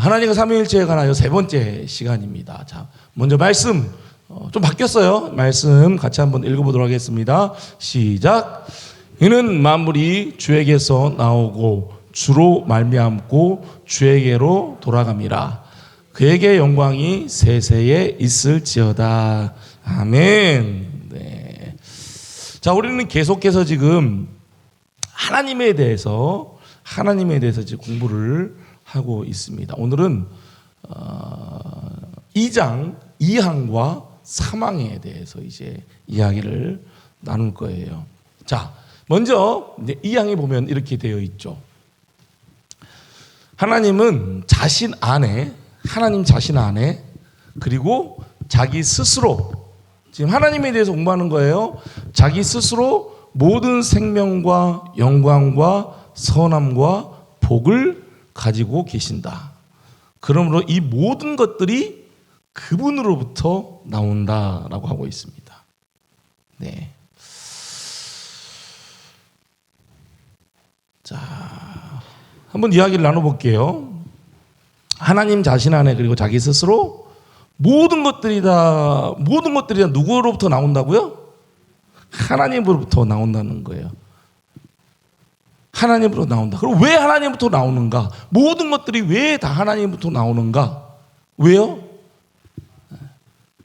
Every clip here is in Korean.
하나님과 삼위일체에 관하여 세 번째 시간입니다. 자, 먼저 말씀 좀 바뀌었어요. 말씀 같이 한번 읽어보도록 하겠습니다. 시작. 이는 만물이 주에게서 나오고 주로 말미암고 주에게로 돌아갑니다. 그에게 영광이 세세에 있을지어다. 아멘. 네. 자, 우리는 계속해서 지금 하나님에 대해서 지금 공부를 하고 있습니다. 오늘은 2장 2항과 3항에 대해서 이제 이야기를 나눌 거예요. 자, 먼저 2항에 보면 이렇게 되어 있죠. 하나님 자신 안에 그리고 자기 스스로, 지금 하나님에 대해서 공부하는 거예요. 자기 스스로 모든 생명과 영광과 선함과 복을 가지고 계신다. 그러므로 이 모든 것들이 그분으로부터 나온다라고 하고 있습니다. 네. 자, 한번 이야기를 나눠볼게요. 하나님 자신 안에 그리고 자기 스스로 모든 것들이 다 누구로부터 나온다고요? 하나님으로부터 나온다는 거예요. 하나님으로부터 나온다. 그럼 왜 하나님부터 나오는가? 모든 것들이 왜 다 하나님부터 나오는가? 왜요?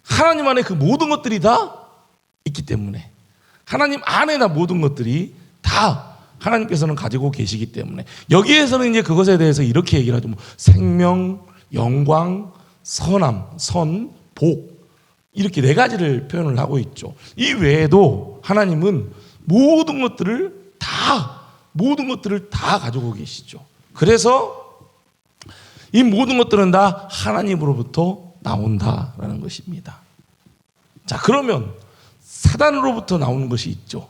하나님 안에 그 모든 것들이 다 있기 때문에, 하나님 안에 다 모든 것들이 다 하나님께서는 가지고 계시기 때문에, 여기에서는 이제 그것에 대해서 이렇게 얘기를 하죠. 생명, 영광, 선함, 선, 복, 이렇게 네 가지를 표현을 하고 있죠. 이 외에도 하나님은 모든 것들을 다 가지고 계시죠. 그래서 이 모든 것들은 다 하나님으로부터 나온다라는 것입니다. 자, 그러면 사단으로부터 나오는 것이 있죠.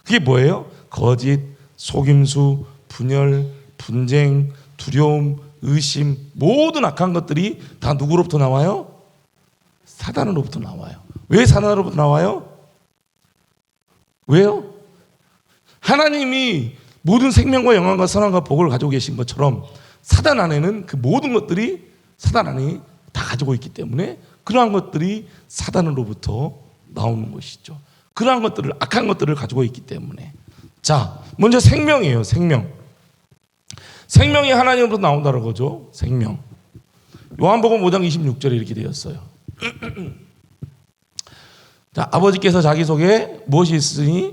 그게 뭐예요? 거짓, 속임수, 분열, 분쟁, 두려움, 의심, 모든 악한 것들이 다 누구로부터 나와요? 사단으로부터 나와요. 왜 사단으로부터 나와요? 왜요? 하나님이 모든 생명과 영광과 선함과 복을 가지고 계신 것처럼 사단 안에는 그 모든 것들이 사단 안에 다 가지고 있기 때문에 그러한 것들이 사단으로부터 나오는 것이죠. 그러한 것들을, 악한 것들을 가지고 있기 때문에. 자, 먼저 생명이에요. 생명이 하나님으로부터 나온다는 거죠. 생명. 요한복음 5장 26절에 이렇게 되었어요. 자, 아버지께서 자기 속에 무엇이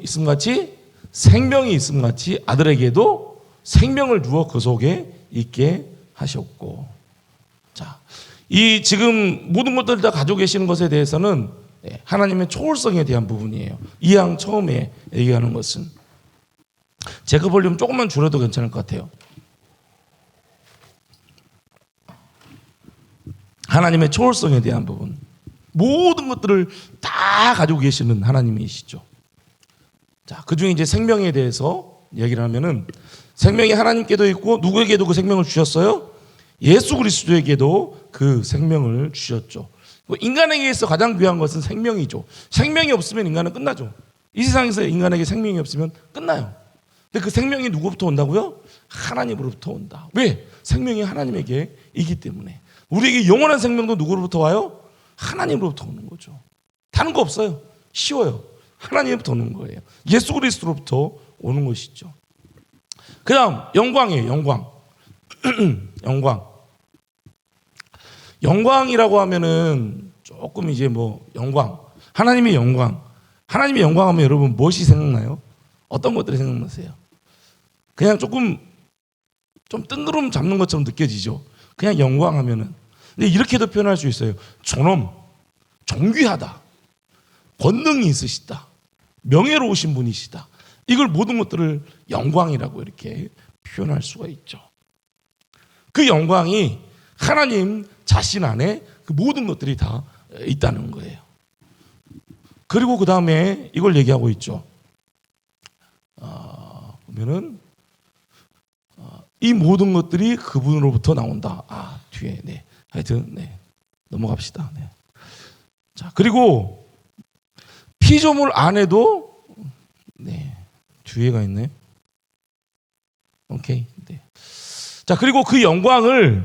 있음같이 생명이 있음같이 아들에게도 생명을 주어 그 속에 있게 하셨고. 자, 이 지금 모든 것들을 다 가지고 계시는 것에 대해서는 하나님의 초월성에 대한 부분이에요. 이 양 처음에 얘기하는 것은. 제가 볼륨 조금만 줄여도 괜찮을 것 같아요. 하나님의 초월성에 대한 부분, 모든 것들을 다 가지고 계시는 하나님이시죠. 자, 그 중에 이제 생명에 대해서 얘기를 하면은, 생명이 하나님께도 있고 누구에게도 그 생명을 주셨어요? 예수 그리스도에게도 그 생명을 주셨죠. 인간에게 있어 가장 귀한 것은 생명이죠. 생명이 없으면 인간은 끝나죠. 이 세상에서 인간에게 생명이 없으면 끝나요. 근데 그 생명이 누구부터 온다고요? 하나님으로부터 온다. 왜? 생명이 하나님에게 있기 때문에. 우리에게 영원한 생명도 누구로부터 와요? 하나님으로부터 오는 거죠. 다른 거 없어요. 쉬워요. 하나님으로부터 오는 거예요. 예수 그리스도로부터 오는 것이죠. 그 다음 영광이에요. 영광이라고 하면은 조금 이제 하나님의 영광 하면 여러분 무엇이 생각나요? 어떤 것들이 생각나세요? 그냥 좀 뜬구름 잡는 것처럼 느껴지죠. 그냥 영광하면은. 근데 이렇게도 표현할 수 있어요. 존엄, 존귀하다, 권능이 있으시다, 명예로우신 분이시다. 이걸 모든 것들을 영광이라고 이렇게 표현할 수가 있죠. 그 영광이 하나님 자신 안에 그 모든 것들이 다 있다는 거예요. 그리고 그 다음에 이걸 얘기하고 있죠. 보면은 이 모든 것들이 그분으로부터 나온다. 뒤에 하여튼 넘어갑시다. 자, 그리고 피조물 안에도 뒤에가 있네. 오케이. 자, 그리고 그 영광을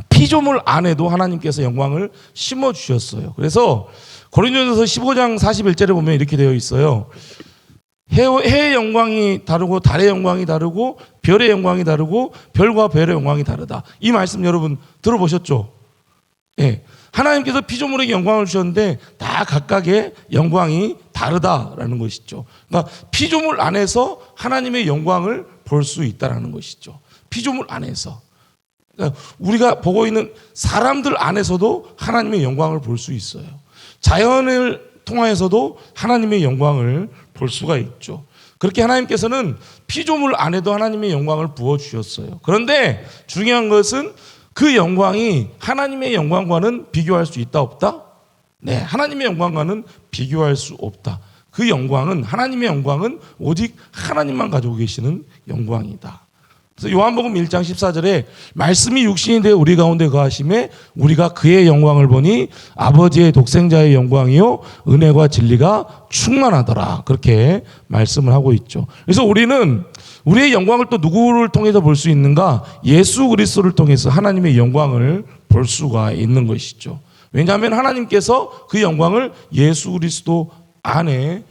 피조물 안에도 하나님께서 영광을 심어 주셨어요. 그래서 고린도전서 15장 41절에 보면 이렇게 되어 있어요. 해의 영광이 다르고 달의 영광이 다르고 별의 영광이 다르고 별과 별의 영광이 다르다. 이 말씀 여러분 들어보셨죠? 예. 하나님께서 피조물에게 영광을 주셨는데 다 각각의 영광이 다르다라는 것이죠. 그러니까 피조물 안에서 하나님의 영광을 볼 수 있다라는 것이죠. 피조물 안에서. 그러니까 우리가 보고 있는 사람들 안에서도 하나님의 영광을 볼 수 있어요. 자연을 통하여서도 하나님의 영광을 볼 수가 있죠. 그렇게 하나님께서는 피조물 안에도 하나님의 영광을 부어주셨어요. 그런데 중요한 것은 그 영광이 하나님의 영광과는 비교할 수 있다 없다? 네, 하나님의 영광과는 비교할 수 없다. 그 영광은, 하나님의 영광은 오직 하나님만 가지고 계시는 영광이다. 그래서 요한복음 1장 14절에 말씀이 육신이 되어 우리 가운데 거하심에 우리가 그의 영광을 보니 아버지의 독생자의 영광이요 은혜와 진리가 충만하더라. 그렇게 말씀을 하고 있죠. 그래서 우리는 우리의 영광을 또 누구를 통해서 볼 수 있는가? 예수 그리스도를 통해서 하나님의 영광을 볼 수가 있는 것이죠. 왜냐하면 하나님께서 그 영광을 예수 그리스도 안에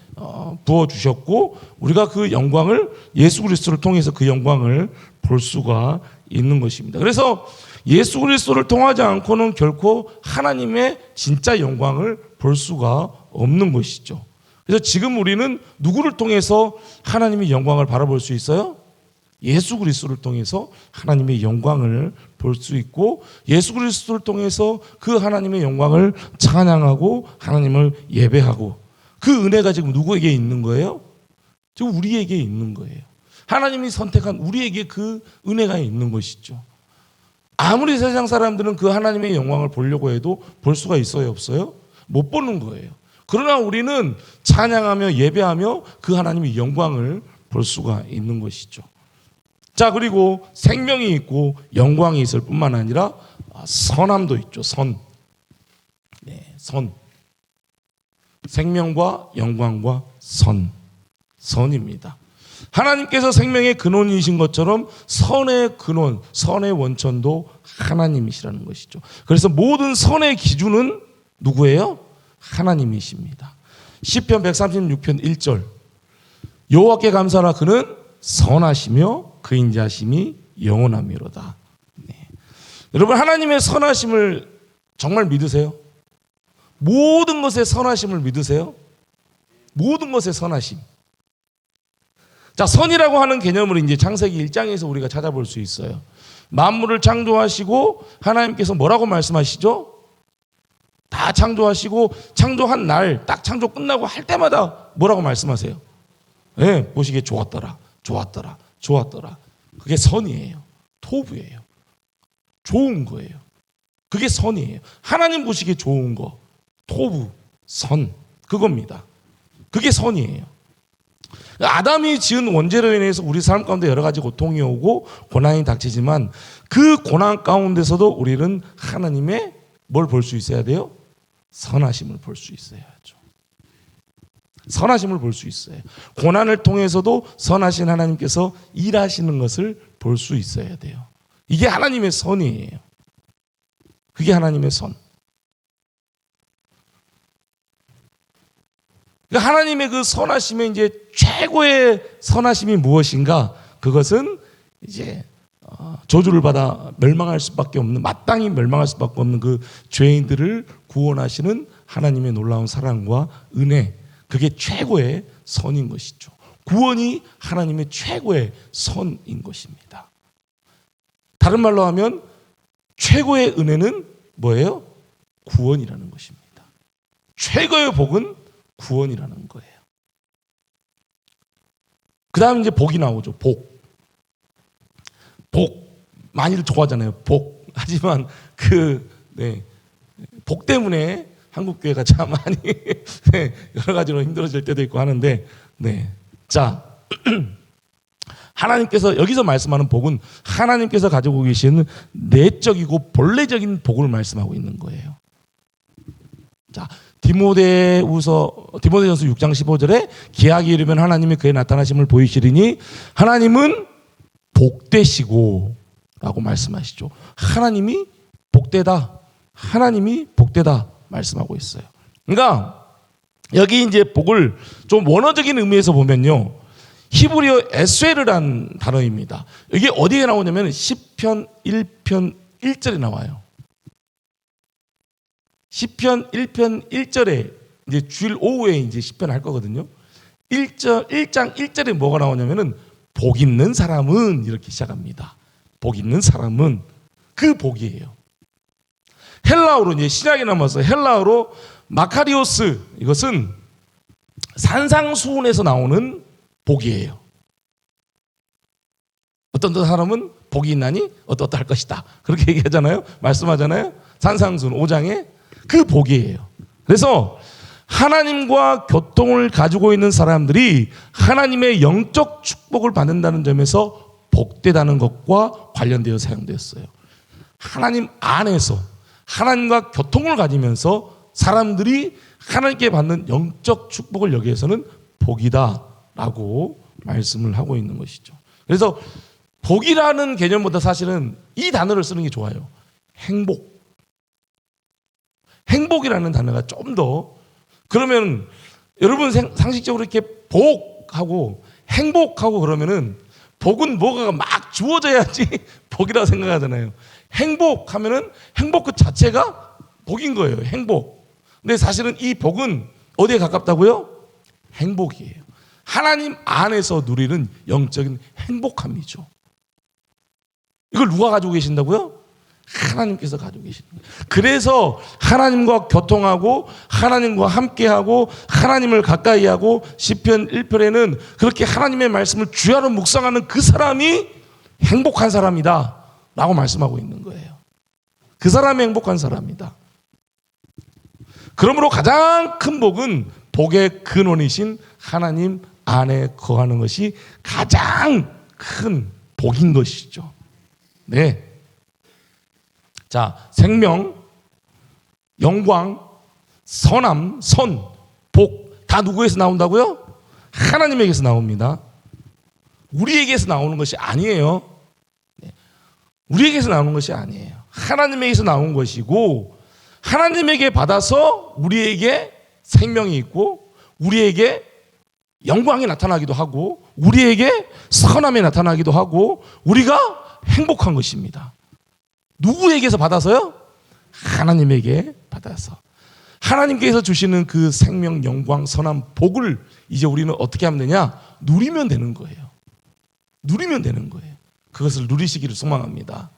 부어주셨고 우리가 그 영광을 예수 그리스도를 통해서 그 영광을 볼 수가 있는 것입니다. 그래서 예수 그리스도를 통하지 않고는 결코 하나님의 진짜 영광을 볼 수가 없는 것이죠. 그래서 지금 우리는 누구를 통해서 하나님의 영광을 바라볼 수 있어요? 예수 그리스도를 통해서 하나님의 영광을 볼 수 있고 예수 그리스도를 통해서 그 하나님의 영광을 찬양하고 하나님을 예배하고 그 은혜가 지금 누구에게 있는 거예요? 지금 우리에게 있는 거예요. 하나님이 선택한 우리에게 그 은혜가 있는 것이죠. 아무리 세상 사람들은 그 하나님의 영광을 보려고 해도 볼 수가 있어요, 없어요? 못 보는 거예요. 그러나 우리는 찬양하며 예배하며 그 하나님의 영광을 볼 수가 있는 것이죠. 자, 그리고 생명이 있고 영광이 있을 뿐만 아니라 선함도 있죠. 선. 네, 선. 생명과 영광과 선입니다. 하나님께서 생명의 근원이신 것처럼 선의 근원, 선의 원천도 하나님이시라는 것이죠. 그래서 모든 선의 기준은 누구예요? 하나님이십니다. 시편 136편 1절 여호와께 감사하라 그는 선하시며 그 인자심이 영원하미로다. 네. 여러분 하나님의 선하심을 정말 믿으세요? 모든 것의 선하심을 믿으세요? 모든 것의 선하심. 자, 선이라고 하는 개념을 이제 창세기 1장에서 우리가 찾아볼 수 있어요. 만물을 창조하시고 하나님께서 뭐라고 말씀하시죠? 다 창조하시고 창조한 날 딱 창조 끝나고 할 때마다 뭐라고 말씀하세요? 네, 보시기에 좋았더라, 좋았더라, 좋았더라. 그게 선이에요. 토부예요. 좋은 거예요. 그게 선이에요. 하나님 보시기에 좋은 거, 토부, 선, 그겁니다. 그게 선이에요. 아담이 지은 원죄로 인해서 우리 삶 가운데 여러 가지 고통이 오고 고난이 닥치지만 그 고난 가운데서도 우리는 하나님의 뭘 볼 수 있어야 돼요? 선하심을 볼 수 있어야죠. 선하심을 볼 수 있어요. 고난을 통해서도 선하신 하나님께서 일하시는 것을 볼 수 있어야 돼요. 이게 하나님의 선이에요. 그게 하나님의 선. 하나님의 그 선하심의 이제 최고의 선하심이 무엇인가? 그것은 이제 저주를 받아 멸망할 수밖에 없는, 마땅히 멸망할 수밖에 없는 그 죄인들을 구원하시는 하나님의 놀라운 사랑과 은혜, 그게 최고의 선인 것이죠. 구원이 하나님의 최고의 선인 것입니다. 다른 말로 하면 최고의 은혜는 뭐예요? 구원이라는 것입니다. 최고의 복은 구원이라는 거예요. 그 다음 이제 복이 나오죠. 복. 많이들 좋아하잖아요. 복. 하지만 복 때문에 한국교회가 참 많이 여러 가지로 힘들어질 때도 있고 하는데, 자, 하나님께서 여기서 말씀하는 복은 하나님께서 가지고 계시는 내적이고 본래적인 복을 말씀하고 있는 거예요. 자, 디모데전서 6장 15절에 기약이 이르면 하나님이 그의 나타나심을 보이시리니 하나님은 복되시고 복되다라고 말씀하시죠. 하나님이 복되다, 하나님이 복되다 말씀하고 있어요. 그러니까 여기 이제 복을 좀 원어적인 의미에서 보면요, 히브리어 에스웨르란 단어입니다. 이게 어디에 나오냐면 시편 1편 1절에 나와요. 시편 1편 1절에 이제 주일 오후에 이제 시편 할 거거든요. 1장 1절에 뭐가 나오냐면은 복 있는 사람은 이렇게 시작합니다. 복 있는 사람은 그 복이에요. 헬라어로 이제 신약에 남아서 헬라어로 마카리오스, 이것은 산상수훈에서 나오는 복이에요. 어떤 사람은 복이 있나니 어떠할 것이다, 그렇게 얘기하잖아요. 말씀하잖아요. 산상수훈 5장에 그 복이에요. 그래서 하나님과 교통을 가지고 있는 사람들이 하나님의 영적 축복을 받는다는 점에서 복되다는 것과 관련되어 사용되었어요. 하나님 안에서 하나님과 교통을 가지면서 사람들이 하나님께 받는 영적 축복을 여기에서는 복이다라고 말씀을 하고 있는 것이죠. 그래서 복이라는 개념보다 사실은 이 단어를 쓰는 게 좋아요. 행복. 행복이라는 단어가 좀 더, 그러면 여러분 상식적으로 이렇게 복하고 행복하고 그러면은 복은 뭐가 막 주어져야지 복이라고 생각하잖아요. 행복하면은 행복 그 자체가 복인 거예요. 행복. 근데 사실은 이 복은 어디에 가깝다고요? 행복이에요. 하나님 안에서 누리는 영적인 행복함이죠. 이걸 누가 가지고 계신다고요? 하나님께서 가지고 계시는 거예요. 그래서 하나님과 교통하고 하나님과 함께하고 하나님을 가까이하고 시편 1편에는 그렇게 하나님의 말씀을 주야로 묵상하는 그 사람이 행복한 사람이다 라고 말씀하고 있는 거예요. 그 사람이 행복한 사람이다. 그러므로 가장 큰 복은 복의 근원이신 하나님 안에 거하는 것이 가장 큰 복인 것이죠. 네. 자, 생명, 영광, 선함, 선, 복 다 누구에서 나온다고요? 하나님에게서 나옵니다. 우리에게서 나오는 것이 아니에요. 우리에게서 나오는 것이 아니에요. 하나님에게서 나온 것이고, 하나님에게 받아서 우리에게 생명이 있고, 우리에게 영광이 나타나기도 하고, 우리에게 선함이 나타나기도 하고, 우리가 행복한 것입니다. 누구에게서 받아서요? 하나님에게 받아서. 하나님께서 주시는 그 생명, 영광, 선함, 복을 이제 우리는 어떻게 하면 되냐? 누리면 되는 거예요. 누리면 되는 거예요. 그것을 누리시기를 소망합니다.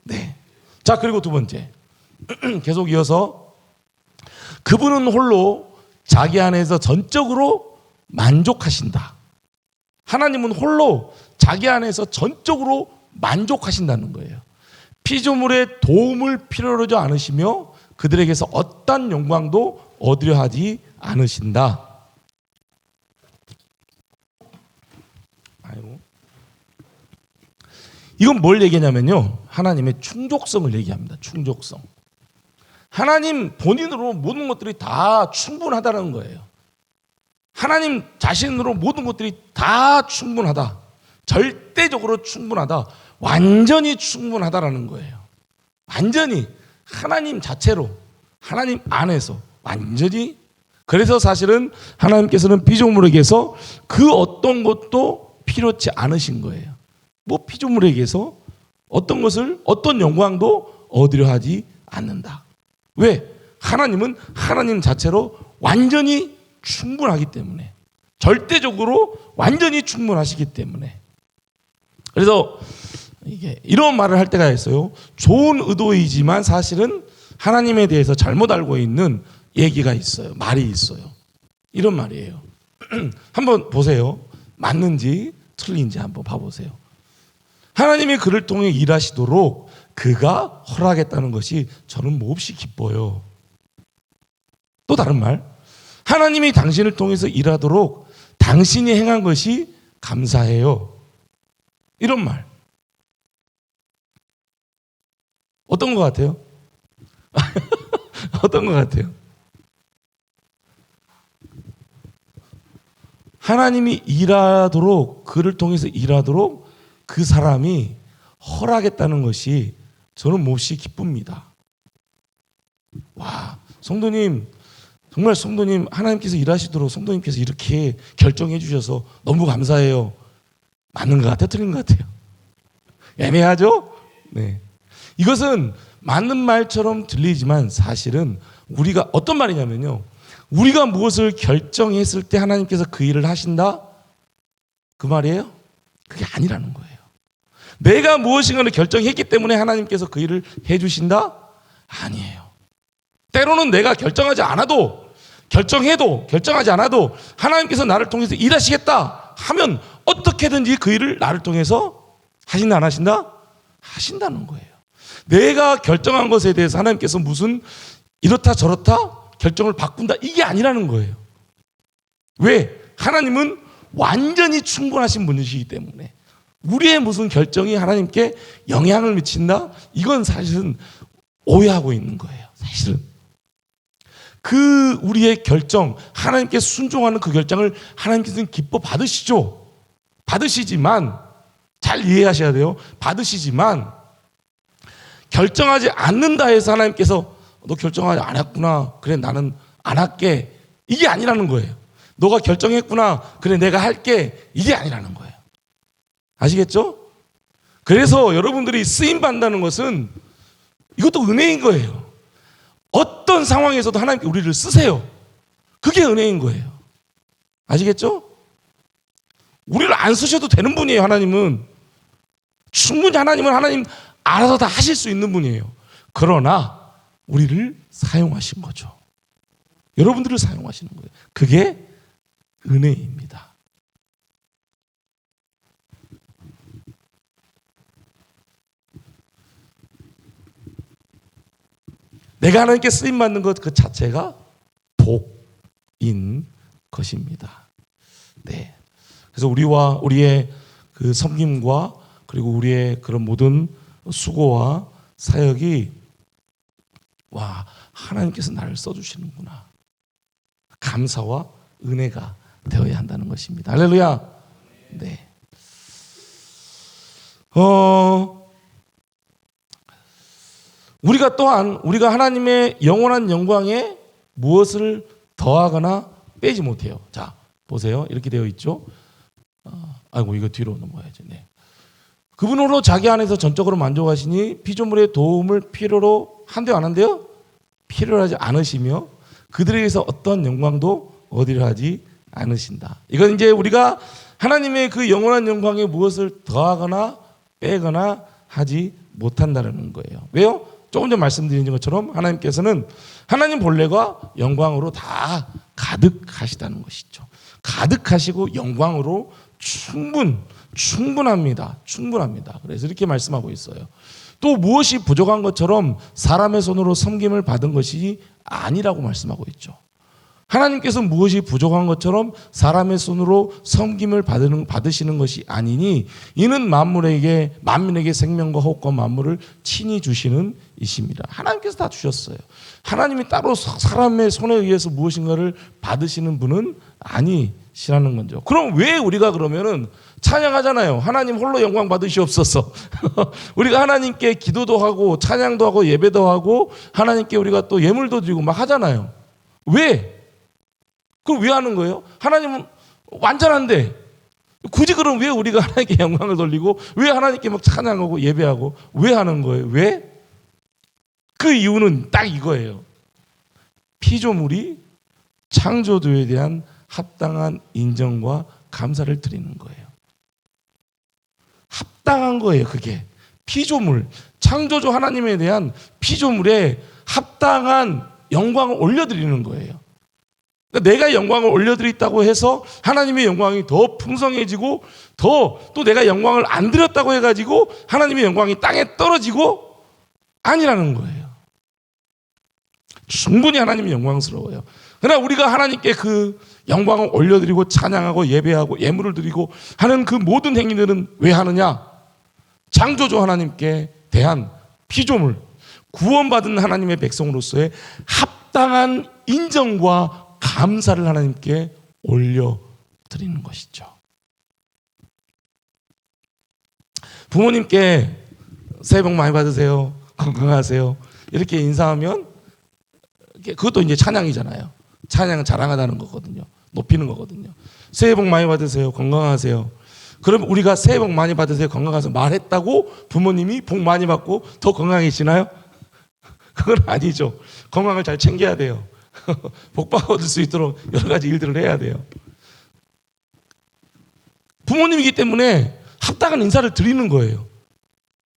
네. 자, 그리고 두 번째. 계속 이어서 그분은 홀로 자기 안에서 전적으로 만족하신다. 하나님은 홀로 자기 안에서 전적으로 만족하신다는 거예요. 피조물의 도움을 필요로 하지 않으시며 그들에게서 어떠한 영광도 얻으려 하지 않으신다. 아이고. 이건 뭘 얘기하냐면요, 하나님의 충족성을 얘기합니다. 충족성. 하나님 본인으로 모든 것들이 다 충분하다는 거예요. 하나님 자신으로 모든 것들이 다 충분하다. 절대적으로 충분하다. 완전히 충분하다라는 거예요. 완전히 하나님 자체로, 하나님 안에서 완전히. 그래서 사실은 하나님께서는 피조물에게서 그 어떤 것도 필요치 않으신 거예요. 뭐 피조물에게서 어떤 것을, 어떤 영광도 얻으려 하지 않는다. 왜? 하나님은 하나님 자체로 완전히 충분하기 때문에, 절대적으로 완전히 충분하시기 때문에. 그래서 이게 이런 말을 할 때가 있어요. 좋은 의도이지만 사실은 하나님에 대해서 잘못 알고 있는 얘기가 있어요. 말이 있어요. 이런 말이에요. 한번 보세요. 맞는지 틀린지 한번 봐보세요. 하나님이 그를 통해 일하시도록 그가 허락했다는 것이 저는 몹시 기뻐요. 또 다른 말, 하나님이 당신을 통해서 일하도록 당신이 행한 것이 감사해요. 이런 말. 어떤 것 같아요? 어떤 것 같아요? 하나님이 일하도록, 그를 통해서 일하도록 그 사람이 허락했다는 것이 저는 몹시 기쁩니다. 와, 성도님, 정말 성도님 하나님께서 일하시도록 성도님께서 이렇게 결정해 주셔서 너무 감사해요. 맞는 것 같아요? 틀린 것 같아요? 애매하죠? 네. 이것은 맞는 말처럼 들리지만 사실은 우리가 어떤 말이냐면요, 우리가 무엇을 결정했을 때 하나님께서 그 일을 하신다? 그 말이에요? 그게 아니라는 거예요. 내가 무엇인가를 결정했기 때문에 하나님께서 그 일을 해주신다? 아니에요. 때로는 내가 결정하지 않아도, 결정해도, 결정하지 않아도 하나님께서 나를 통해서 일하시겠다 하면 어떻게든지 그 일을 나를 통해서 하신다 안 하신다? 하신다는 거예요. 내가 결정한 것에 대해서 하나님께서 무슨 이렇다 저렇다 결정을 바꾼다 이게 아니라는 거예요. 왜? 하나님은 완전히 충분하신 분이시기 때문에 우리의 무슨 결정이 하나님께 영향을 미친다? 이건 사실은 오해하고 있는 거예요. 사실은 그 우리의 결정, 하나님께 순종하는 그 결정을 하나님께서는 기뻐 받으시죠. 받으시지만 잘 이해하셔야 돼요. 받으시지만 결정하지 않는다 해서 하나님께서 너 결정하지 않았구나, 그래 나는 안 할게, 이게 아니라는 거예요. 너가 결정했구나, 그래 내가 할게, 이게 아니라는 거예요. 아시겠죠? 그래서 여러분들이 쓰임 받는다는 것은 이것도 은혜인 거예요. 어떤 상황에서도 하나님께 우리를 쓰세요. 그게 은혜인 거예요. 아시겠죠? 우리를 안 쓰셔도 되는 분이에요. 하나님은 충분히 하나님 알아서 다 하실 수 있는 분이에요. 그러나 우리를 사용하신 거죠. 여러분들을 사용하시는 거예요. 그게 은혜입니다. 내가 하나님께 쓰임받는 것 그 자체가 복인 것입니다. 네. 그래서 우리의 그 섬김과 그리고 우리의 그런 모든 수고와 사역이 와, 하나님께서 나를 써주시는구나. 감사와 은혜가 되어야 한다는 것입니다. 할렐루야. 네. 우리가 또한 우리가 하나님의 영원한 영광에 무엇을 더하거나 빼지 못해요. 자, 보세요. 이렇게 되어 있죠. 아이고, 이거 뒤로 넘어야지. 네. 그분으로 자기 안에서 전적으로 만족하시니 피조물의 도움을 필요로 한대요, 안 한대요? 필요로 하지 않으시며 그들에게서 어떤 영광도 어디를 하지 않으신다. 이건 이제 우리가 하나님의 그 영원한 영광에 무엇을 더하거나 빼거나 하지 못한다는 거예요. 왜요? 조금 전 말씀드린 것처럼 하나님께서는 하나님 본래가 영광으로 다 가득하시다는 것이죠. 가득하시고 영광으로 충분합니다. 그래서 이렇게 말씀하고 있어요. 또 무엇이 부족한 것처럼 사람의 손으로 섬김을 받은 것이 아니라고 말씀하고 있죠. 하나님께서 무엇이 부족한 것처럼 사람의 손으로 섬김을 받으시는 것이 아니니 이는 만민에게 생명과 호흡과 만물을 친히 주시는 이십니다. 하나님께서 다 주셨어요. 하나님이 따로 사람의 손에 의해서 무엇인가를 받으시는 분은 아니시라는 거죠. 그럼 왜 우리가 그러면은 찬양하잖아요. 하나님 홀로 영광 받으시옵소서. 우리가 하나님께 기도도 하고 찬양도 하고 예배도 하고 하나님께 우리가 또 예물도 드리고 막 하잖아요. 왜? 그럼 왜 하는 거예요? 하나님은 완전한데 굳이 그럼 왜 우리가 하나님께 영광을 돌리고 왜 하나님께 막 찬양하고 예배하고 왜 하는 거예요? 왜? 그 이유는 딱 이거예요. 피조물이 창조주에 대한 합당한 인정과 감사를 드리는 거예요. 합당한 거예요. 그게 피조물, 창조주 하나님에 대한 피조물에 합당한 영광을 올려드리는 거예요. 그러니까 내가 영광을 올려드렸다고 해서 하나님의 영광이 더 풍성해지고 또 내가 영광을 안 드렸다고 해가지고 하나님의 영광이 땅에 떨어지고 아니라는 거예요. 충분히 하나님이 영광스러워요. 그러나 우리가 하나님께 그 영광을 올려드리고 찬양하고 예배하고 예물을 드리고 하는 그 모든 행위들은 왜 하느냐? 창조주 하나님께 대한 피조물, 구원받은 하나님의 백성으로서의 합당한 인정과 감사를 하나님께 올려드리는 것이죠. 부모님께 새해 복 많이 받으세요. 건강하세요. 이렇게 인사하면 그것도 이제 찬양이잖아요. 찬양은 자랑하다는 거거든요. 높이는 거거든요. 새해 복 많이 받으세요. 건강하세요. 그럼 우리가 새해 복 많이 받으세요. 건강하세요. 말했다고 부모님이 복 많이 받고 더 건강해지나요? 그건 아니죠. 건강을 잘 챙겨야 돼요. 복 받을 수 있도록 여러 가지 일들을 해야 돼요. 부모님이기 때문에 합당한 인사를 드리는 거예요.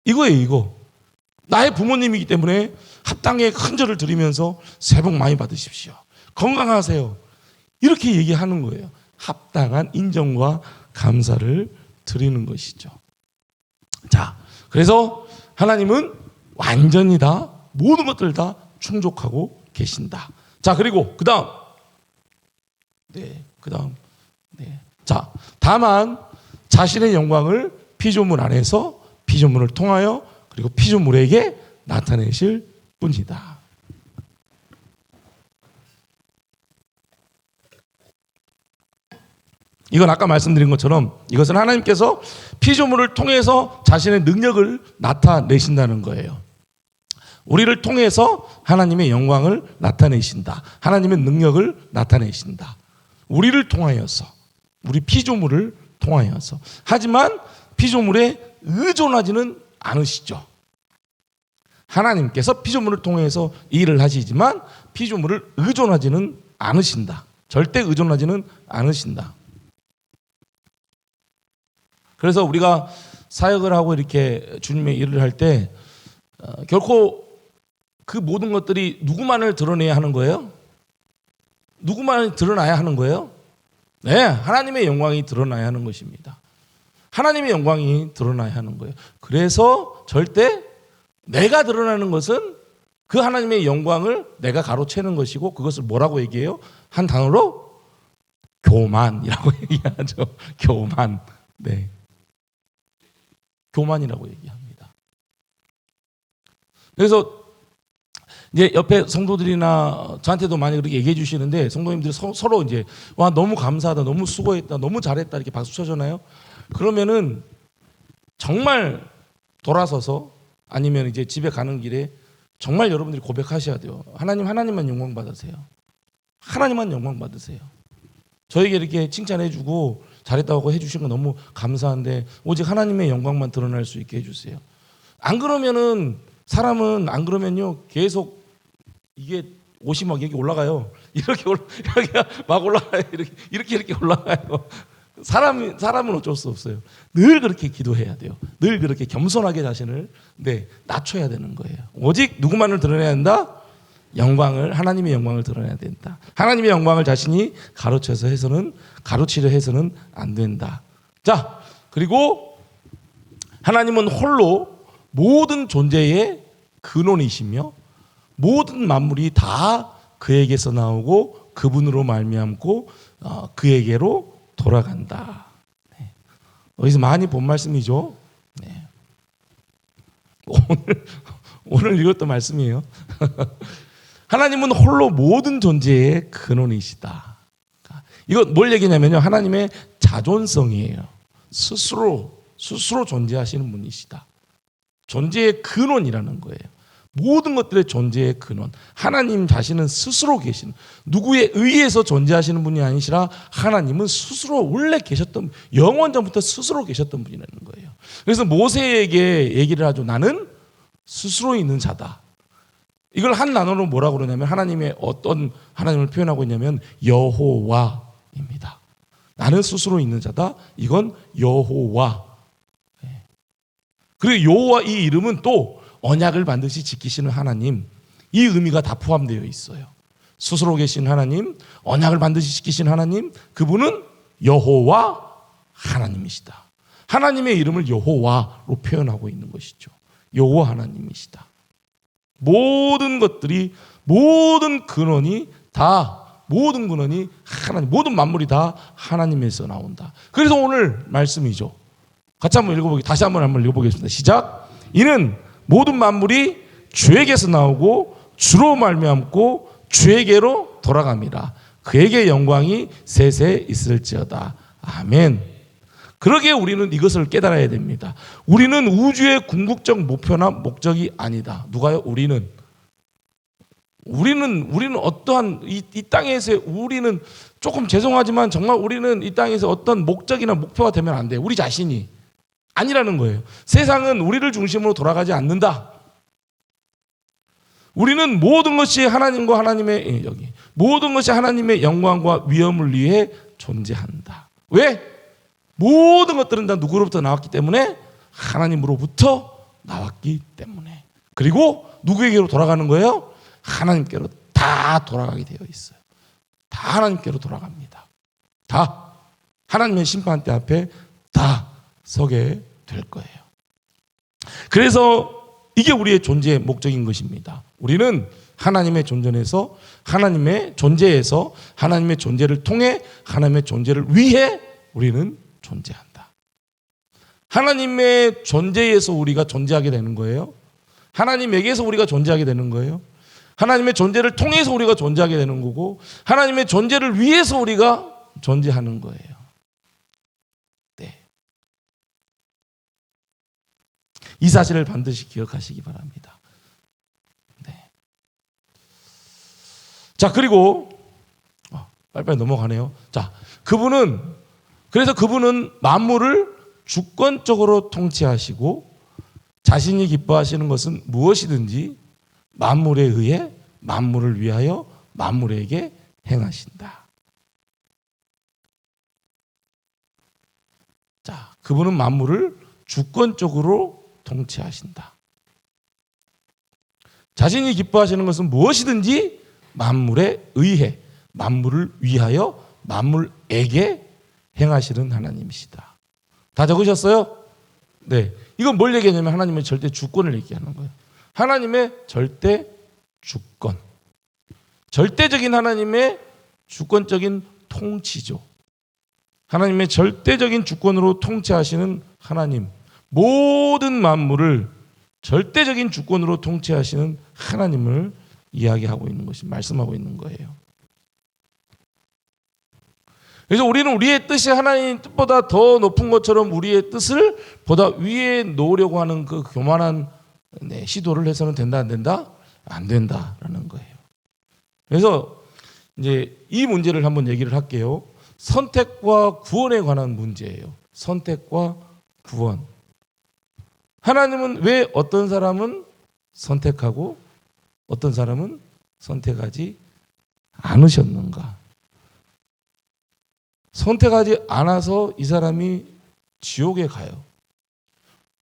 이거예요, 이거. 나의 부모님이기 때문에 합당의 큰절을 드리면서 새해 복 많이 받으십시오. 건강하세요. 이렇게 얘기하는 거예요. 합당한 인정과 감사를 드리는 것이죠. 자, 그래서 하나님은 완전히 다 모든 것들 다 충족하고 계신다. 자, 그리고 그다음. 자, 다만 자신의 영광을 피조물 안에서 피조물을 통하여 그리고 피조물에게 나타내실 뿐이다. 이건 아까 말씀드린 것처럼 이것은 하나님께서 피조물을 통해서 자신의 능력을 나타내신다는 거예요. 우리를 통해서 하나님의 영광을 나타내신다. 하나님의 능력을 나타내신다. 우리를 통하여서, 우리 피조물을 통하여서. 하지만 피조물에 의존하지는 않으시죠. 하나님께서 피조물을 통해서 일을 하시지만 피조물을 의존하지는 않으신다. 절대 의존하지는 않으신다. 그래서 우리가 사역을 하고 이렇게 주님의 일을 할 때 결코 그 모든 것들이 누구만을 드러내야 하는 거예요? 누구만을 드러나야 하는 거예요? 네, 하나님의 영광이 드러나야 하는 것입니다. 하나님의 영광이 드러나야 하는 거예요. 그래서 절대 내가 드러나는 것은 그 하나님의 영광을 내가 가로채는 것이고 그것을 뭐라고 얘기해요? 한 단어로 교만이라고 얘기하죠. 교만. 네. 교만이라고 얘기합니다. 그래서 이제 옆에 성도들이나 저한테도 많이 그렇게 얘기해 주시는데 성도님들이 서로 이제 와 너무 감사하다, 너무 수고했다, 너무 잘했다 이렇게 박수 쳐주나요? 그러면은 정말 돌아서서 아니면 이제 집에 가는 길에 정말 여러분들이 고백하셔야 돼요. 하나님만 영광 받으세요. 하나님만 영광 받으세요. 저에게 이렇게 칭찬해주고 잘했다고 해주신 거 너무 감사한데 오직 하나님의 영광만 드러날 수 있게 해주세요. 안 그러면은 사람은 안 그러면요 계속 이게 옷이 막 여기 올라가요. 이렇게 막 올라가요. 이렇게 올라가요. 사람은 어쩔 수 없어요. 늘 그렇게 기도해야 돼요. 늘 그렇게 겸손하게 자신을 낮춰야 되는 거예요. 오직 누구만을 드러내야 한다? 하나님의 영광을 드러내야 된다. 하나님의 영광을 자신이 가로치려 해서는 안 된다. 자, 그리고 하나님은 홀로 모든 존재의 근원이시며 모든 만물이 다 그에게서 나오고 그분으로 말미암고 그에게로 돌아간다. 네. 어디서 많이 본 말씀이죠. 네. 오늘 읽었던 말씀이에요. 하나님은 홀로 모든 존재의 근원이시다. 이거 뭘 얘기냐면요. 하나님의 자존성이에요. 스스로 존재하시는 분이시다. 존재의 근원이라는 거예요. 모든 것들의 존재의 근원. 하나님 자신은 스스로 계시는, 누구에 의해서 존재하시는 분이 아니시라 하나님은 스스로 원래 계셨던, 영원전부터 스스로 계셨던 분이라는 거예요. 그래서 모세에게 얘기를 하죠. 나는 스스로 있는 자다. 이걸 한 단어로 뭐라고 그러냐면 하나님의 어떤 하나님을 표현하고 있냐면 여호와입니다. 나는 스스로 있는 자다. 이건 여호와. 그리고 여호와 이 이름은 또 언약을 반드시 지키시는 하나님, 이 의미가 다 포함되어 있어요. 스스로 계신 하나님, 언약을 반드시 지키신 하나님, 그분은 여호와 하나님이시다. 하나님의 이름을 여호와로 표현하고 있는 것이죠. 여호와 하나님이시다. 모든 것들이, 모든 근원이 하나님, 모든 만물이 다 하나님에서 나온다. 그래서 오늘 말씀이죠. 같이 다시 한번 읽어보겠습니다. 시작. 이는 모든 만물이 주에게서 나오고 주로 말미암고 주에게로 돌아갑니다. 그에게 영광이 세세 있을지어다. 아멘. 그러기에 우리는 이것을 깨달아야 됩니다. 우리는 우주의 궁극적 목표나 목적이 아니다. 누가요? 우리는 어떠한 이 땅에서 우리는 조금 죄송하지만 정말 우리는 이 땅에서 어떤 목적이나 목표가 되면 안 돼요. 우리 자신이 아니라는 거예요. 세상은 우리를 중심으로 돌아가지 않는다. 우리는 모든 것이 하나님과 하나님의 모든 것이 하나님의 영광과 위엄을 위해 존재한다. 왜? 모든 것들은 다 누구로부터 나왔기 때문에 하나님으로부터 나왔기 때문에. 그리고 누구에게로 돌아가는 거예요? 하나님께로 다 돌아가게 되어 있어요. 다 하나님께로 돌아갑니다. 다 하나님의 심판대 앞에 다 서게 될 거예요. 그래서 이게 우리의 존재의 목적인 것입니다. 우리는 하나님의 존재에서 하나님의 존재를 통해 하나님의 존재를 위해 우리는 존재한다. 하나님의 존재에서 우리가 존재하게 되는 거예요. 하나님에게서 우리가 존재하게 되는 거예요. 하나님의 존재를 통해서 우리가 존재하게 되는 거고 하나님의 존재를 위해서 우리가 존재하는 거예요. 네. 이 사실을 반드시 기억하시기 바랍니다. 네. 자, 그리고 빨리빨리 넘어가네요. 자, 그분은 만물을 주권적으로 통치하시고 자신이 기뻐하시는 것은 무엇이든지 만물에 의해 만물을 위하여 만물에게 행하신다. 자, 그분은 만물을 주권적으로 통치하신다. 자신이 기뻐하시는 것은 무엇이든지 만물에 의해 만물을 위하여 만물에게 행하시는 하나님이시다. 다 적으셨어요? 네. 이건 뭘 얘기하냐면 하나님의 절대 주권을 얘기하는 거예요. 하나님의 절대 주권. 절대적인 하나님의 주권적인 통치죠. 하나님의 절대적인 주권으로 통치하시는 하나님. 모든 만물을 절대적인 주권으로 통치하시는 하나님을 이야기하고 있는 것이 말씀하고 있는 거예요. 그래서 우리는 우리의 뜻이 하나님 뜻보다 더 높은 것처럼 우리의 뜻을 보다 위에 놓으려고 하는 그 교만한 시도를 해서는 된다 안 된다? 안 된다라는 거예요. 그래서 이제 이 문제를 한번 얘기를 할게요. 선택과 구원에 관한 문제예요. 선택과 구원. 하나님은 왜 어떤 사람은 선택하고 어떤 사람은 선택하지 않으셨는가? 선택하지 않아서 이 사람이 지옥에 가요.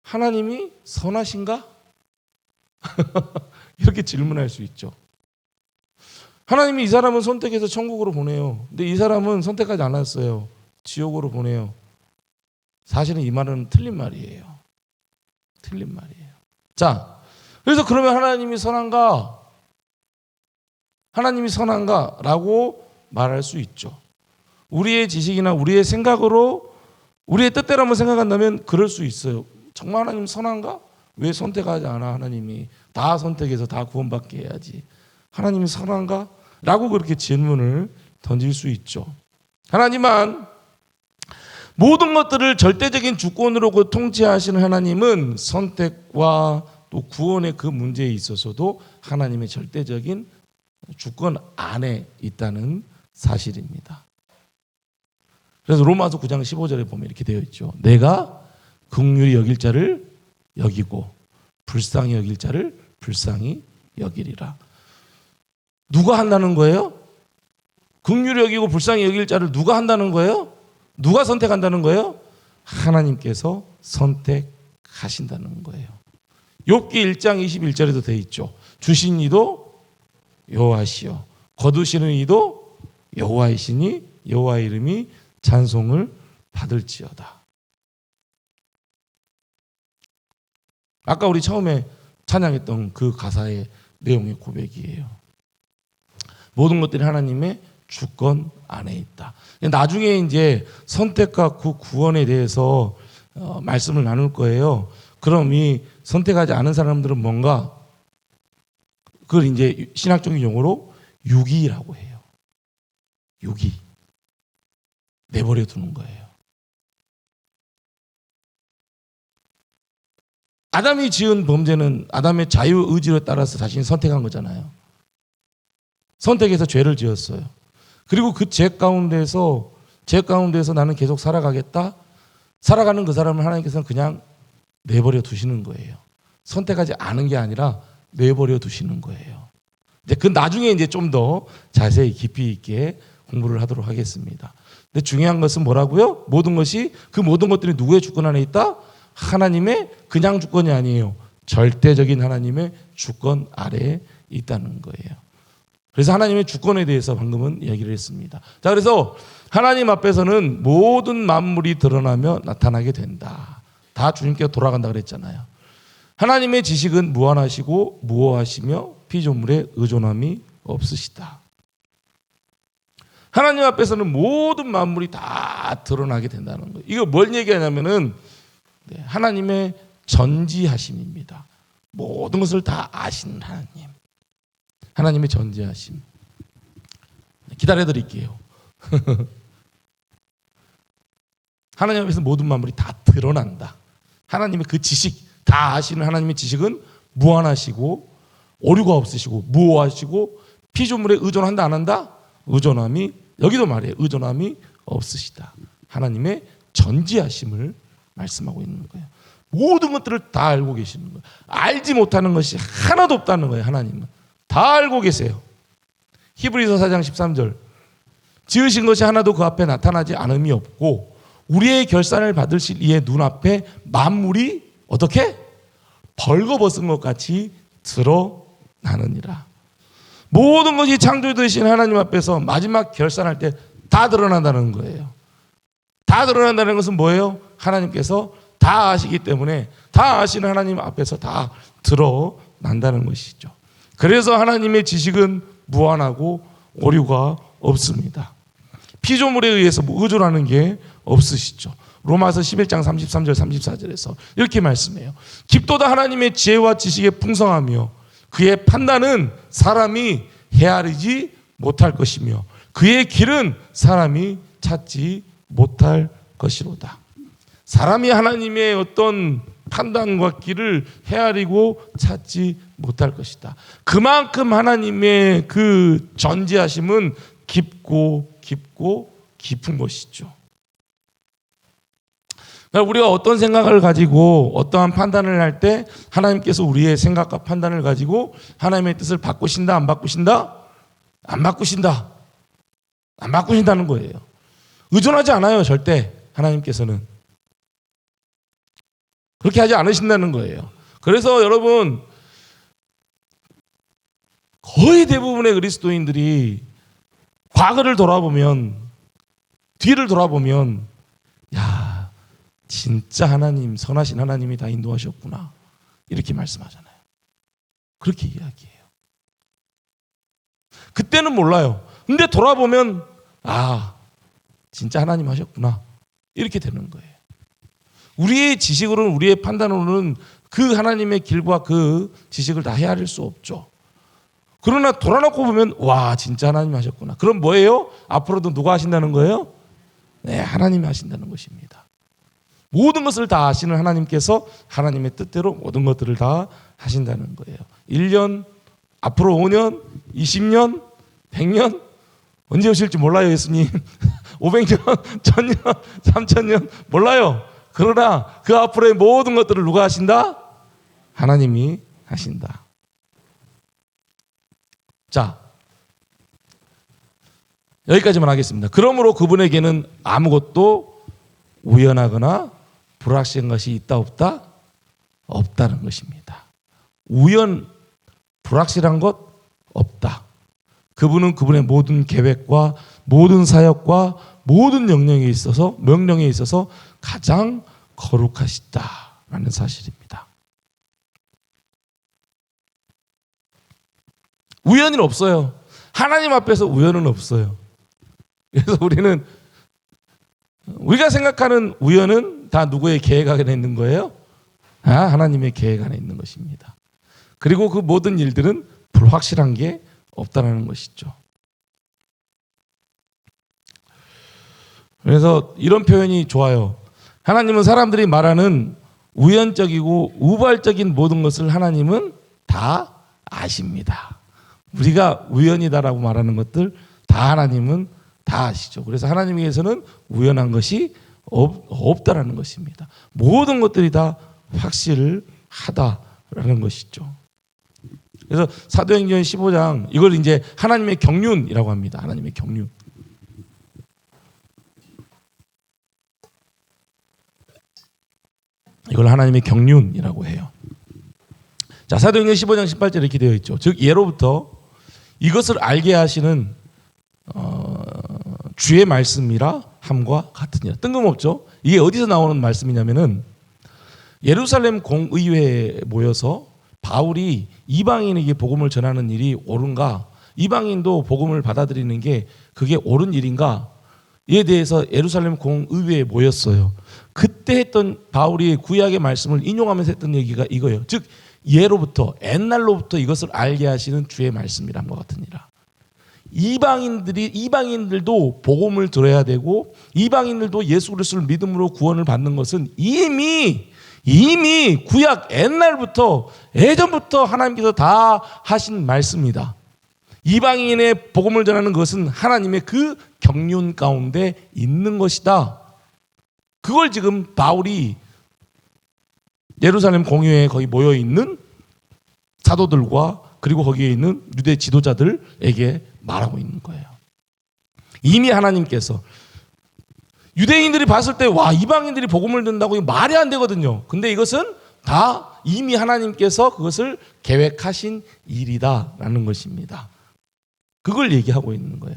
하나님이 선하신가? 이렇게 질문할 수 있죠. 하나님이 이 사람은 선택해서 천국으로 보내요. 근데 이 사람은 선택하지 않았어요. 지옥으로 보내요. 사실은 이 말은 틀린 말이에요. 틀린 말이에요. 자, 그래서 그러면 하나님이 선한가? 하나님이 선한가라고 말할 수 있죠. 우리의 지식이나 우리의 생각으로 우리의 뜻대로 한번 생각한다면 그럴 수 있어요. 정말 하나님 선한가? 왜 선택하지 않아? 하나님이 다 선택해서 다 구원받게 해야지. 하나님이 선한가? 라고 그렇게 질문을 던질 수 있죠. 하나님은 모든 것들을 절대적인 주권으로 통치하시는 하나님은 선택과 또 구원의 그 문제에 있어서도 하나님의 절대적인 주권 안에 있다는 사실입니다. 그래서 로마서 9장 15절에 보면 이렇게 되어 있죠. 내가 긍휼히 여길 자를 여기고 불쌍히 여길 자를 불쌍히 여기리라. 누가 한다는 거예요? 긍휼히 여기고 불쌍히 여길 자를 누가 한다는 거예요? 누가 선택한다는 거예요? 하나님께서 선택하신다는 거예요. 욥기 1장 21절에도 되어 있죠. 주신 이도 여호와시요 거두시는 이도 여호와이시니 여호와의 이름이 찬송을 받을지어다. 아까 우리 처음에 찬양했던 그 가사의 내용의 고백이에요. 모든 것들이 하나님의 주권 안에 있다. 나중에 이제 선택과 그 구원에 대해서 말씀을 나눌 거예요. 그럼 이 선택하지 않은 사람들은 뭔가 그걸 이제 신학적인 용어로 유기라고 해요. 유기. 내버려 두는 거예요. 아담이 지은 범죄는 아담의 자유 의지에 따라서 자신이 선택한 거잖아요. 선택해서 죄를 지었어요. 그리고 그 죄 가운데서 나는 계속 살아가겠다. 살아가는 그 사람을 하나님께서는 그냥 내버려 두시는 거예요. 선택하지 않은 게 아니라 내버려 두시는 거예요. 이제 그 나중에 이제 좀 더 자세히 깊이 있게 공부를 하도록 하겠습니다. 근데 중요한 것은 뭐라고요? 모든 것들이 누구의 주권 안에 있다? 하나님의 그냥 주권이 아니에요. 절대적인 하나님의 주권 아래에 있다는 거예요. 그래서 하나님의 주권에 대해서 방금은 얘기를 했습니다. 자, 그래서 하나님 앞에서는 모든 만물이 드러나며 나타나게 된다. 다 주님께 돌아간다 그랬잖아요. 하나님의 지식은 무한하시고 무호하시며 피조물에 의존함이 없으시다. 하나님 앞에서는 모든 만물이 다 드러나게 된다는 거예요. 이거 뭘 얘기하냐면은 하나님의 전지하심입니다. 모든 것을 다 아시는 하나님. 하나님의 전지하심. 기다려 드릴게요. 하나님 앞에서 모든 만물이 다 드러난다. 하나님의 그 지식, 다 아시는 하나님의 지식은 무한하시고 오류가 없으시고 무호하시고 피조물에 의존한다 안 한다? 의존함이, 여기도 말해요. 의존함이 없으시다. 하나님의 전지하심을 말씀하고 있는 거예요. 모든 것들을 다 알고 계시는 거예요. 알지 못하는 것이 하나도 없다는 거예요. 하나님은 다 알고 계세요. 히브리서 4장 13절, 지으신 것이 하나도 그 앞에 나타나지 않음이 없고 우리의 결산을 받으실 이의 눈앞에 만물이 어떻게? 벌거벗은 것 같이 드러나느니라. 모든 것이 창조되신 하나님 앞에서 마지막 결산할 때 다 드러난다는 거예요. 다 드러난다는 것은 뭐예요? 하나님께서 다 아시기 때문에 다 아시는 하나님 앞에서 다 드러난다는 것이죠. 그래서 하나님의 지식은 무한하고 오류가 없습니다. 피조물에 의해서 의존하는 게 없으시죠. 로마서 11장 33절 34절에서 이렇게 말씀해요. 깊도다 하나님의 지혜와 지식에 풍성하며 그의 판단은 사람이 헤아리지 못할 것이며 그의 길은 사람이 찾지 못할 것이로다. 사람이 하나님의 어떤 판단과 길을 헤아리고 찾지 못할 것이다. 그만큼 하나님의 그 전지하심은 깊고 깊은 것이죠. 우리가 어떤 생각을 가지고 어떠한 판단을 할 때 하나님께서 우리의 생각과 판단을 가지고 하나님의 뜻을 바꾸신다 안 바꾸신다? 안 바꾸신다. 안 바꾸신다는 거예요. 의존하지 않아요. 절대 하나님께서는. 그렇게 하지 않으신다는 거예요. 그래서 여러분 거의 대부분의 그리스도인들이 과거를 돌아보면, 뒤를 돌아보면, 야, 진짜 하나님, 선하신 하나님이 다 인도하셨구나, 이렇게 말씀하잖아요. 그렇게 이야기해요. 그때는 몰라요. 근데 돌아보면 아, 진짜 하나님 하셨구나, 이렇게 되는 거예요. 우리의 지식으로는, 우리의 판단으로는 그 하나님의 길과 그 지식을 다 헤아릴 수 없죠. 그러나 돌아놓고 보면 와, 진짜 하나님 하셨구나. 그럼 뭐예요? 앞으로도 누가 하신다는 거예요? 네, 하나님이 하신다는 것입니다. 모든 것을 다 아시는 하나님께서 하나님의 뜻대로 모든 것들을 다 하신다는 거예요. 1년, 앞으로 5년, 20년, 100년, 언제 오실지 몰라요, 예수님. 500년, 1000년, 3000년 몰라요. 그러나 그 앞으로의 모든 것들을 누가 하신다? 하나님이 하신다. 자, 여기까지만 하겠습니다. 그러므로 그분에게는 아무것도 우연하거나 불확실한 것이 있다 없다? 없다는 것입니다. 불확실한 것 없다. 그분은 그분의 모든 계획과 모든 사역과 모든 명령에 있어서 가장 거룩하시다라는 사실입니다. 우연은 없어요. 하나님 앞에서 우연은 없어요. 그래서 우리가 생각하는 우연은 다 누구의 계획 안에 있는 거예요? 하나님의 계획 안에 있는 것입니다. 그리고 그 모든 일들은 불확실한 게 없다는 것이죠. 그래서 이런 표현이 좋아요. 하나님은 사람들이 말하는 우연적이고 우발적인 모든 것을 하나님은 다 아십니다. 우리가 우연이다라고 말하는 것들 다 하나님은 다 아시죠. 그래서 하나님께서는 우연한 것이 없다라는 것입니다. 모든 것들이 다 확실하다라는 것이죠. 그래서 사도행전 15장 이걸 이제 하나님의 경륜이라고 합니다. 하나님의 경륜. 이걸 하나님의 경륜이라고 해요. 자, 사도행전 15장 18절에 이렇게 되어 있죠. 즉 예로부터 이것을 알게 하시는 주의 말씀이라 함과 같으니라. 뜬금없죠. 이게 어디서 나오는 말씀이냐면은 예루살렘 공의회에 모여서 바울이 이방인에게 복음을 전하는 일이 옳은가, 이방인도 복음을 받아들이는 게 그게 옳은 일인가, 이에 대해서 예루살렘 공의회에 모였어요. 그때 했던 바울이 구약의 말씀을 인용하면서 했던 얘기가 이거예요. 즉 예로부터 옛날로부터 이것을 알게 하시는 주의 말씀이란 것 같으니라. 이방인들도 복음을 들어야 되고 이방인들도 예수 그리스도를 믿음으로 구원을 받는 것은 이미 구약 옛날부터 예전부터 하나님께서 다 하신 말씀이다. 이방인의 복음을 전하는 것은 하나님의 그 경륜 가운데 있는 것이다. 그걸 지금 바울이 예루살렘 공회에 거기 모여 있는 사도들과 그리고 거기에 있는 유대 지도자들에게 말하고 있는 거예요. 이미 하나님께서 유대인들이 봤을 때 와, 이방인들이 복음을 듣는다고 이거 말이 안 되거든요. 근데 이것은 다 이미 하나님께서 그것을 계획하신 일이다라는 것입니다. 그걸 얘기하고 있는 거예요.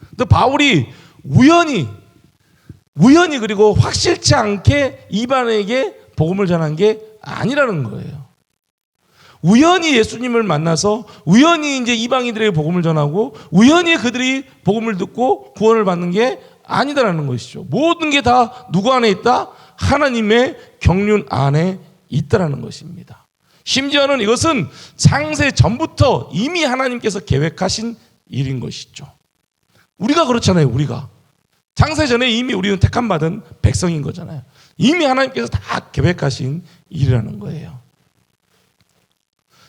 근데 바울이 우연히 그리고 확실치 않게 이방인에게 복음을 전한 게 아니라는 거예요. 우연히 예수님을 만나서 우연히 이제 이방인들에게 복음을 전하고 우연히 그들이 복음을 듣고 구원을 받는 게 아니다라는 것이죠. 모든 게 다 누구 안에 있다? 하나님의 경륜 안에 있다라는 것입니다. 심지어는 이것은 창세 전부터 이미 하나님께서 계획하신 일인 것이죠. 우리가 그렇잖아요. 우리가 창세 전에 이미 우리는 택함 받은 백성인 거잖아요. 이미 하나님께서 다 계획하신 일이라는 거예요.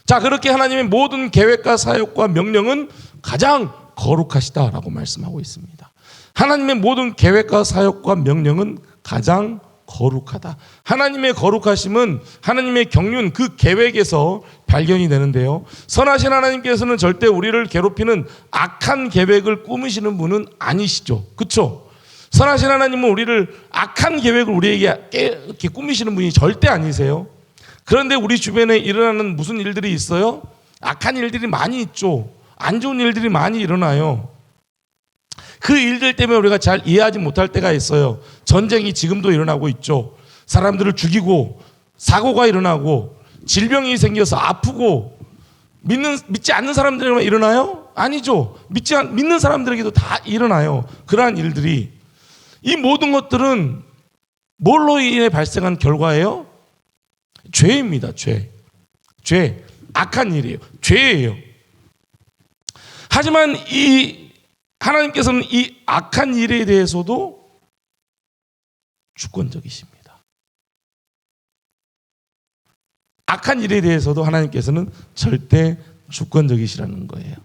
자, 그렇게 하나님의 모든 계획과 사역과 명령은 가장 거룩하시다라고 말씀하고 있습니다. 하나님의 모든 계획과 사역과 명령은 가장 거룩하다. 하나님의 거룩하심은 하나님의 경륜 그 계획에서 발견이 되는데요. 선하신 하나님께서는 절대 우리를 괴롭히는 악한 계획을 꾸미시는 분은 아니시죠. 그렇죠? 선하신 하나님은 우리를 악한 계획을 우리에게 이렇게 꾸미시는 분이 절대 아니세요. 그런데 우리 주변에 일어나는 무슨 일들이 있어요? 악한 일들이 많이 있죠. 안 좋은 일들이 많이 일어나요. 그 일들 때문에 우리가 잘 이해하지 못할 때가 있어요. 전쟁이 지금도 일어나고 있죠. 사람들을 죽이고 사고가 일어나고 질병이 생겨서 아프고 믿지 않는 사람들에게만 일어나요? 아니죠. 믿는 사람들에게도 다 일어나요. 그러한 일들이. 이 모든 것들은 뭘로 인해 발생한 결과예요? 죄입니다. 죄. 악한 일이에요. 죄예요. 하지만 하나님께서는 이 악한 일에 대해서도 주권적이십니다. 악한 일에 대해서도 하나님께서는 절대 주권적이시라는 거예요.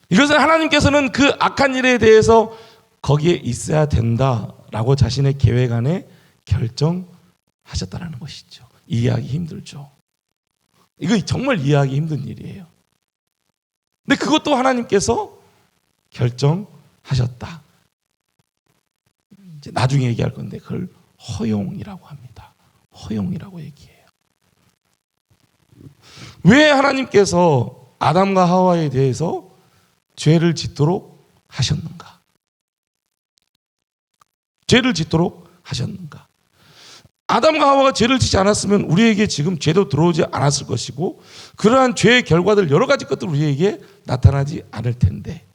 이것은 하나님께서는 그 악한 일에 대해서 거기에 있어야 된다라고 자신의 계획 안에 결정하셨다라는 것이죠. 이해하기 힘들죠. 이거 정말 이해하기 힘든 일이에요. 근데 그것도 하나님께서 결정하셨다. 이제 나중에 얘기할 건데 그걸 허용이라고 합니다. 허용이라고 얘기해요. 왜 하나님께서 아담과 하와에 대해서 죄를 짓도록 하셨는가? 죄를 짓도록 하셨는가? 아담과 하와가 죄를 짓지 않았으면 우리에게 지금 죄도 들어오지 않았을 것이고 그러한 죄의 결과들 여러 가지 것들 우리에게 나타나지 않을 텐데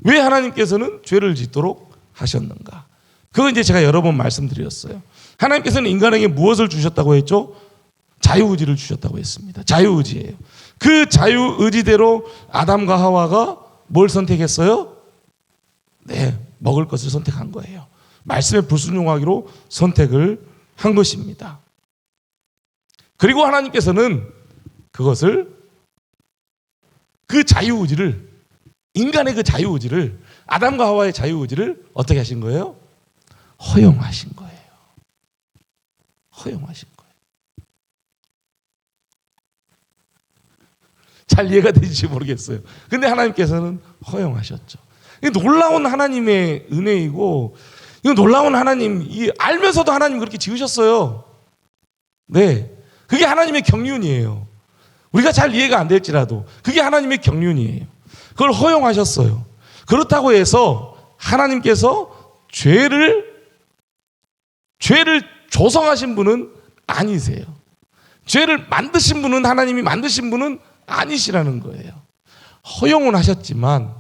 왜 하나님께서는 죄를 짓도록 하셨는가? 그건 이제 제가 여러 번 말씀드렸어요. 하나님께서는 인간에게 무엇을 주셨다고 했죠? 자유의지를 주셨다고 했습니다. 자유의지예요. 그 자유의지대로 아담과 하와가 뭘 선택했어요? 네, 먹을 것을 선택한 거예요. 말씀에 불순종하기로 선택을 한 것입니다. 그리고 하나님께서는 그것을 그 자유의지를 인간의 그 자유의지를 아담과 하와의 자유의지를 어떻게 하신 거예요? 허용하신 거예요. 허용하신 거예요. 잘 이해가 되실지 모르겠어요. 근데 하나님께서는 허용하셨죠. 이게 놀라운 하나님의 은혜이고, 이거 놀라운 하나님, 알면서도 하나님 그렇게 지으셨어요. 네. 그게 하나님의 경륜이에요. 우리가 잘 이해가 안 될지라도 그게 하나님의 경륜이에요. 그걸 허용하셨어요. 그렇다고 해서 하나님께서 죄를 조성하신 분은 아니세요. 죄를 만드신 분은 하나님이 만드신 분은 아니시라는 거예요. 허용은 하셨지만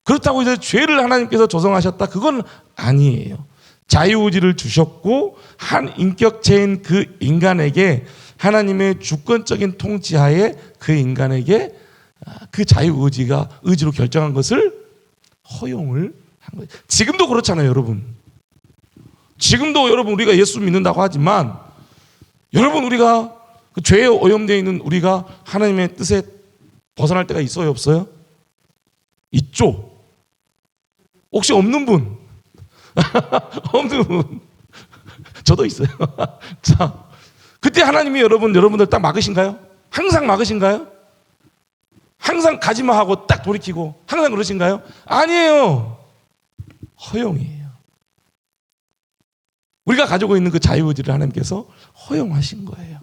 그렇다고 해서 죄를 하나님께서 조성하셨다, 그건 아니에요. 자유의지를 주셨고 한 인격체인 그 인간에게 하나님의 주권적인 통치하에 그 인간에게 그 의지로 결정한 것을 허용을 한 거예요. 지금도 그렇잖아요, 여러분. 지금도 여러분 우리가 예수 믿는다고 하지만 여러분 우리가 그 죄에 오염되어 있는 우리가 하나님의 뜻에 벗어날 때가 있어요, 없어요? 있죠. 혹시 없는 분? 없는 분? 저도 있어요. 자, 그때 하나님이 여러분들 딱 막으신가요? 항상 막으신가요? 항상 가지마 하고 딱 돌이키고 항상 그러신가요? 아니에요. 허용이에요. 우리가 가지고 있는 그 자유의지를 하나님께서 허용하신 거예요.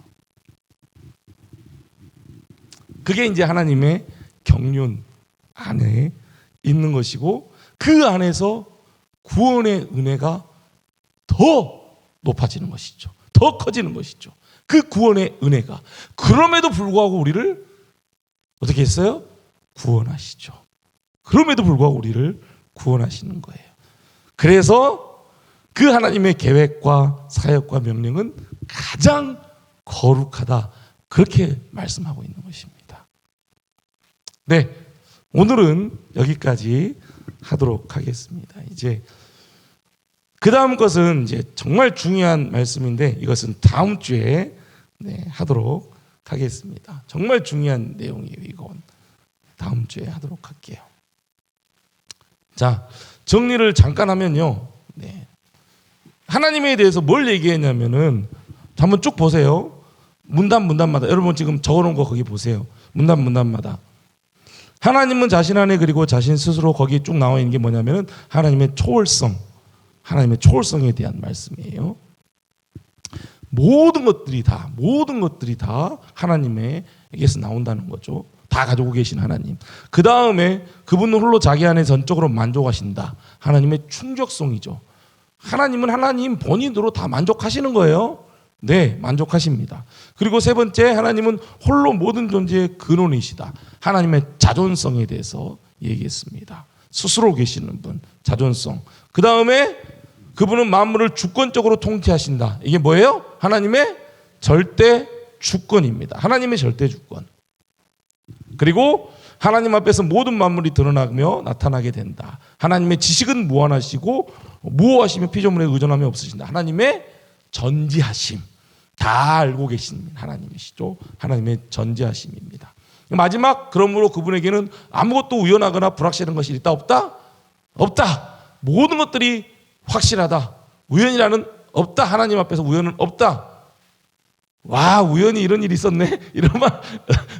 그게 이제 하나님의 경륜 안에 있는 것이고, 그 안에서 구원의 은혜가 더 높아지는 것이죠. 더 커지는 것이죠. 그 구원의 은혜가. 그럼에도 불구하고 우리를 어떻게 했어요? 구원하시죠. 그럼에도 불구하고 우리를 구원하시는 거예요. 그래서 그 하나님의 계획과 사역과 명령은 가장 거룩하다, 그렇게 말씀하고 있는 것입니다. 네, 오늘은 여기까지 하도록 하겠습니다. 이제 그 다음 것은 이제 정말 중요한 말씀인데 이것은 다음 주에 하도록 하겠습니다. 정말 중요한 내용이에요. 이건 다음 주에 하도록 할게요. 자, 정리를 잠깐 하면요. 하나님에 대해서 뭘 얘기했냐면은 한번 쭉 보세요. 문단마다 여러분 지금 적어놓은 거 거기 보세요. 문단마다 하나님은 자신 안에 그리고 자신 스스로 거기 쭉 나와 있는 게 뭐냐면은 하나님의 초월성에 대한 말씀이에요. 모든 것들이 다 하나님에게서 나온다는 거죠. 다 가지고 계신 하나님. 그 다음에 그분은 홀로 자기 안에 전적으로 만족하신다. 하나님의 충족성이죠. 하나님은 하나님 본인으로 다 만족하시는 거예요. 네, 만족하십니다. 그리고 세 번째, 하나님은 홀로 모든 존재의 근원이시다. 하나님의 자존성에 대해서 얘기했습니다. 스스로 계시는 분, 자존성. 그 다음에 그분은 만물을 주권적으로 통치하신다. 이게 뭐예요? 하나님의 절대 주권입니다. 하나님의 절대 주권. 그리고 하나님 앞에서 모든 만물이 드러나며 나타나게 된다. 하나님의 지식은 무한하시고 무호하시며 피조물에 의존함이 없으신다. 하나님의 전지하심. 다 알고 계신 하나님이시죠. 하나님의 전지하심입니다. 마지막, 그러므로 그분에게는 아무것도 우연하거나 불확실한 것이 있다 없다? 없다. 모든 것들이 확실하다. 우연이라는 없다. 하나님 앞에서 우연은 없다. 와, 우연히 이런 일이 있었네. 이런 말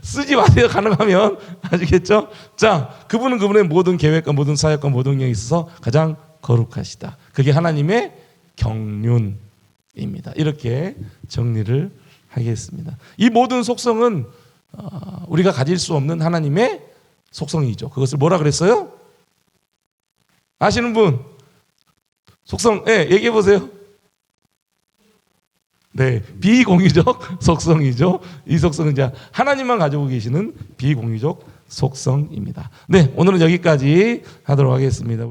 쓰지 마세요. 가능하면. 아시겠죠? 자, 그분은 그분의 모든 계획과 모든 사역과 모든 영역에 있어서 가장 거룩하시다. 그게 하나님의 경륜입니다. 이렇게 정리를 하겠습니다. 이 모든 속성은 우리가 가질 수 없는 하나님의 속성이죠. 그것을 뭐라 그랬어요? 아시는 분? 속성, 얘기해 보세요. 네, 비공유적 속성이죠. 이 속성은 이제 하나님만 가지고 계시는 비공유적 속성입니다. 네, 오늘은 여기까지 하도록 하겠습니다.